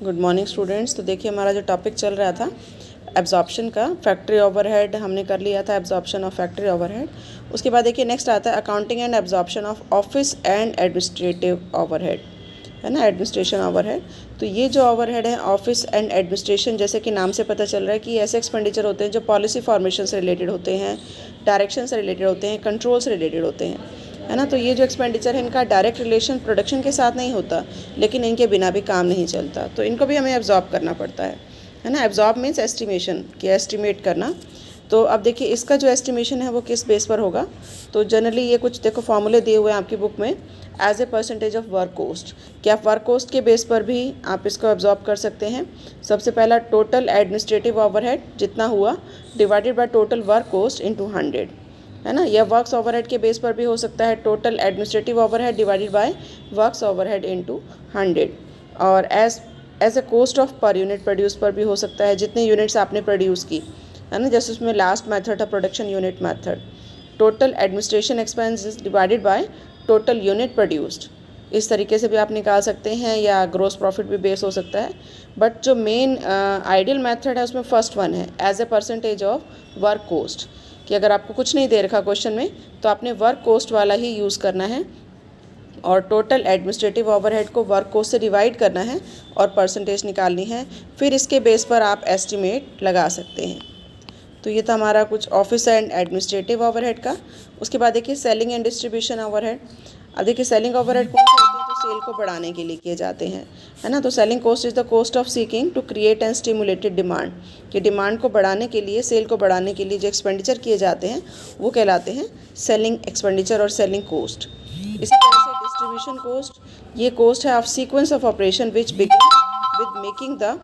Good morning students. तो देखिए हमारा जो टॉपिक चल रहा था एब्जॉर्प्शन का, फैक्ट्री ओवरहेड हमने कर लिया था, एब्जॉर्प्शन ऑफ फैक्ट्री ओवरहेड। उसके बाद देखिए नेक्स्ट आता है accounting and absorption of office and administrative overhead, है ना, एडमिनिस्ट्रेशन ओवरहेड। तो ये जो ओवरहेड है ऑफिस एंड एडमिनिस्ट्रेशन, जैसे कि नाम से पता चल रहा है कि ऐसे एक्सपेंडिचर होते हैं जो पॉलिसी फॉर्मेशन से रिलेटेड होते हैं, डायरेक्शन से रिलेटेड होते हैं, कंट्रोल से रिलेटेड होते हैं, है ना। तो ये जो एक्सपेंडिचर है इनका डायरेक्ट रिलेशन प्रोडक्शन के साथ नहीं होता, लेकिन इनके बिना भी काम नहीं चलता, तो इनको भी हमें एब्जॉर्ब करना पड़ता है ना। एब्जॉर्ब मीन्स एस्टिमेशन, कि एस्टिमेट करना। तो अब देखिए इसका जो एस्टिमेशन है वो किस बेस पर होगा। तो जनरली ये कुछ देखो फॉर्मूले दिए हुए हैं आपकी बुक में, as a percentage of work coast, कि आप वर्क कोस्ट के बेस पर भी आप इसको एब्जॉर्ब कर सकते हैं। सबसे पहला टोटल एडमिनिस्ट्रेटिव ओवरहेड जितना हुआ divided by total work coast into 100, है ना। यह वर्क्स ओवरहेड के बेस पर भी हो सकता है, total administrative overhead divided by works overhead into 100, और as a cost of per unit produce पर भी हो सकता है, जितने यूनिट्स आपने प्रोड्यूस की, है ना। जैसे उसमें लास्ट मेथड था production unit method. Total administration expenses divided by total unit produced, इस तरीके से भी आप निकाल सकते हैं, या ग्रोस प्रॉफिट भी बेस हो सकता है। बट जो मेन आइडियल मेथड है उसमें फर्स्ट वन है, as a percentage of work coast, कि अगर आपको कुछ नहीं दे रखा क्वेश्चन में तो आपने वर्क कोस्ट वाला ही यूज़ करना है, और टोटल एडमिनिस्ट्रेटिव ओवरहेड को वर्क कोस्ट से डिवाइड करना है और परसेंटेज निकालनी है, फिर इसके बेस पर आप एस्टिमेट लगा सकते हैं। तो ये था हमारा कुछ ऑफिस एंड एडमिनिस्ट्रेटिव ओवरहेड का। उसके बाद देखिए सेलिंग एंड डिस्ट्रीब्यूशन ओवरहेड। अब देखिए सेलिंग ओवरहेड कौन से होते हैं, तो सेल को बढ़ाने के लिए किए जाते हैं, है ना। तो selling cost is the cost of seeking to create and stimulated demand, कि डिमांड को बढ़ाने के लिए, सेल को बढ़ाने के लिए जो एक्सपेंडिचर किए जाते हैं वो कहलाते हैं सेलिंग एक्सपेंडिचर और सेलिंग कॉस्ट। इसी तरह से डिस्ट्रीब्यूशन कॉस्ट, ये कॉस्ट है of sequence of operation which begin with making the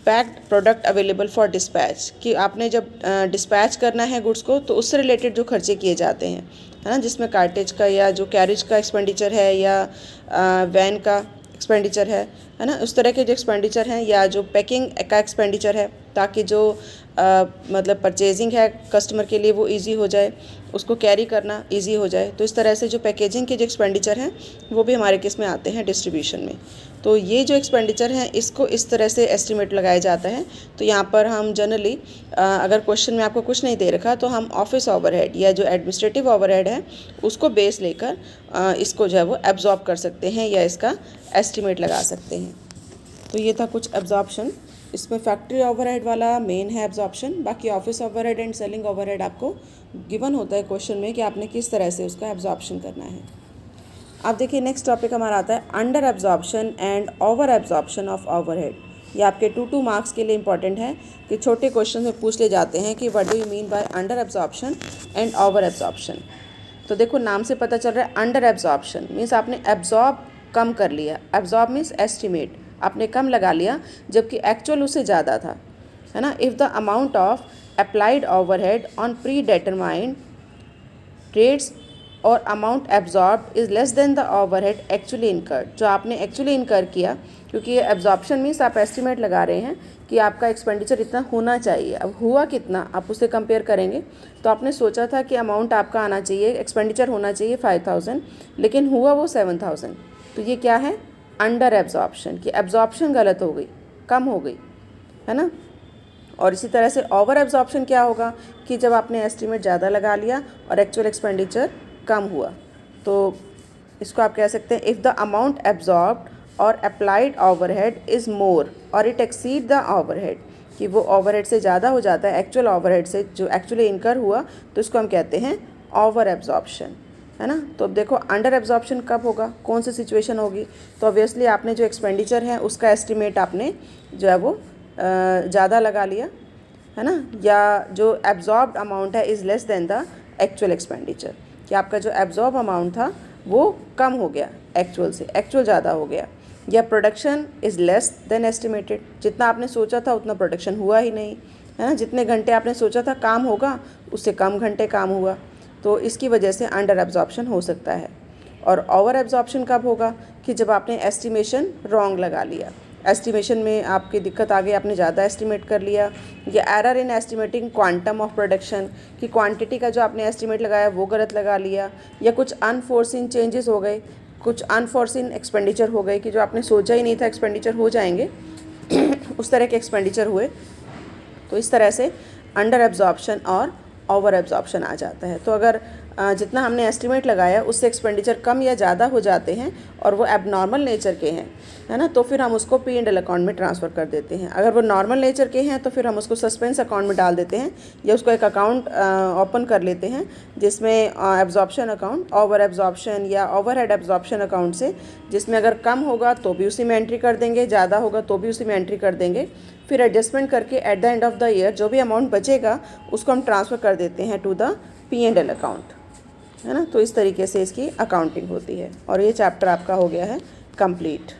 packed product available for dispatch, कि आपने जब डिस्पैच करना है गुड्स को तो उससे रिलेटेड जो खर्चे किए जाते हैं, है ना, जिसमें कार्टेज का या जो कैरेज का एक्सपेंडिचर है, या वैन का एक्सपेंडिचर है ना, उस तरह के जो एक्सपेंडिचर हैं, या जो पैकिंग का एक्सपेंडिचर है, ताकि जो मतलब परचेजिंग है कस्टमर के लिए वो इजी हो जाए, उसको कैरी करना इजी हो जाए। तो इस तरह से जो पैकेजिंग के जो एक्सपेंडिचर हैं वो भी हमारे केस में आते हैं डिस्ट्रीब्यूशन में। तो ये जो एक्सपेंडिचर हैं इसको इस तरह से एस्टिमेट लगाया जाता है। तो यहाँ पर हम जनरली अगर क्वेश्चन में आपको कुछ नहीं दे रखा तो हम ऑफिस ओवरहेड या जो एडमिनिस्ट्रेटिव ओवरहेड है उसको बेस लेकर इसको जो है वो एब्जॉर्ब कर सकते हैं, या इसका एस्टिमेट लगा सकते हैं। तो ये था कुछ एब्जॉर्प्शन। इसमें फैक्ट्री ओवरहेड वाला मेन है एब्जॉर्प्शन, बाकी office overhead and selling overhead आपको गिवन होता है क्वेश्चन में कि आपने किस तरह से उसका एब्जॉर्प्शन करना है। अब देखिए नेक्स्ट टॉपिक हमारा आता है under absorption and over absorption of overhead. ये आपके 2 मार्क्स के लिए इंपॉर्टेंट है, कि छोटे क्वेश्चन में पूछ ले जाते हैं कि what do you mean by under absorption and over absorption. तो देखो नाम से पता चल रहा है अंडर एब्जॉर्प्शन मीन्स आपने एब्जॉर्ब कम कर लिया, एब्जॉर्ब मीन्स एस्टिमेट, आपने कम लगा लिया जबकि एक्चुअल उससे ज़्यादा था, है ना। If the amount of applied overhead on pre determined rates और amount absorb is less than the overhead actually incurred, जो आपने एक्चुअली इनकर किया, क्योंकि ये एब्जॉर्प्शन मीन्स आप एस्टिमेट लगा रहे हैं कि आपका एक्सपेंडिचर इतना होना चाहिए, अब हुआ कितना आप उससे कंपेयर करेंगे। तो आपने सोचा था कि अमाउंट आपका आना चाहिए, एक्सपेंडिचर होना चाहिए 5000, लेकिन हुआ वो 7000, तो ये क्या है, अंडर एब्जॉर्प्शन, कि एब्जॉर्प्शन गलत हो गई, कम हो गई, है ना। और इसी तरह से ओवर एब्जॉर्प्शन क्या होगा, कि जब आपने एस्टिमेट ज़्यादा लगा लिया और एक्चुअल एक्सपेंडिचर कम हुआ। तो इसको आप कह सकते हैं इफ़ द अमाउंट एब्जॉर्ब्ड और अप्लाइड ओवरहेड इज़ मोर और इट एक्सीड द ओवरहेड, कि वो ओवरहेड से ज़्यादा हो जाता है एक्चुअल ओवरहेड से जो एक्चुअली इनकर हुआ, तो इसको हम कहते हैं ओवर एब्जॉर्प्शन, है ना। तो अब देखो अंडर एब्जॉर्प्शन कब होगा, कौन सी सिचुएशन होगी। तो ऑब्वियसली आपने जो एक्सपेंडिचर है उसका एस्टिमेट आपने जो है वो ज़्यादा लगा लिया, है ना, या जो एब्जॉर्ब्ड अमाउंट है is less than the actual expenditure, कि आपका जो एब्जॉर्ब अमाउंट था वो कम हो गया एक्चुअल से, एक्चुअल ज़्यादा हो गया, या production is less than estimated, जितना आपने सोचा था उतना प्रोडक्शन हुआ ही नहीं, है ना। जितने घंटे आपने सोचा था काम होगा उससे कम घंटे काम हुआ, तो इसकी वजह से अंडर एब्जॉर्प्शन हो सकता है। और ओवर एब्जॉर्प्शन कब होगा, कि जब आपने एस्टिमेशन रॉन्ग लगा लिया, एस्टिमेशन में आपकी दिक्कत आ गई, आपने ज़्यादा एस्टिमेट कर लिया, या error in estimating quantum of production, कि क्वांटिटी का जो आपने एस्टिमेट लगाया वो गलत लगा लिया, या कुछ अनफोर्सिन चेंजेस हो गए कुछ अनफॉर्सिन एक्सपेंडिचर हो गए कि जो आपने सोचा ही नहीं था एक्सपेंडिचर हो जाएंगे उस तरह के एक्सपेंडिचर हुए, तो इस तरह से अंडर एब्जॉर्प्शन और ओवर एब्जॉर्प्शन आ जाता है। तो अगर जितना हमने एस्टिमेट लगाया उससे एक्सपेंडिचर कम या ज़्यादा हो जाते हैं और वो एबनॉर्मल नेचर के हैं, है ना, तो फिर हम उसको P&L अकाउंट में ट्रांसफ़र कर देते हैं। अगर वो नॉर्मल नेचर के हैं तो फिर हम उसको सस्पेंस अकाउंट में डाल देते हैं या उसको एक अकाउंट ओपन कर लेते हैं जिसमें एब्जॉर्प्शन अकाउंट, ओवर एब्जॉर्प्शन या ओवरहेड एब्जॉर्प्शन अकाउंट से, जिसमें अगर कम होगा तो भी उसी में एंट्री कर देंगे, ज़्यादा होगा तो भी उसी में एंट्री कर देंगे। फिर एडजस्टमेंट करके at the end of the year जो भी अमाउंट बचेगा उसको हम ट्रांसफ़र कर देते हैं टू द P&L अकाउंट, है ना। तो इस तरीके से इसकी अकाउंटिंग होती है और ये चैप्टर आपका हो गया है कंप्लीट।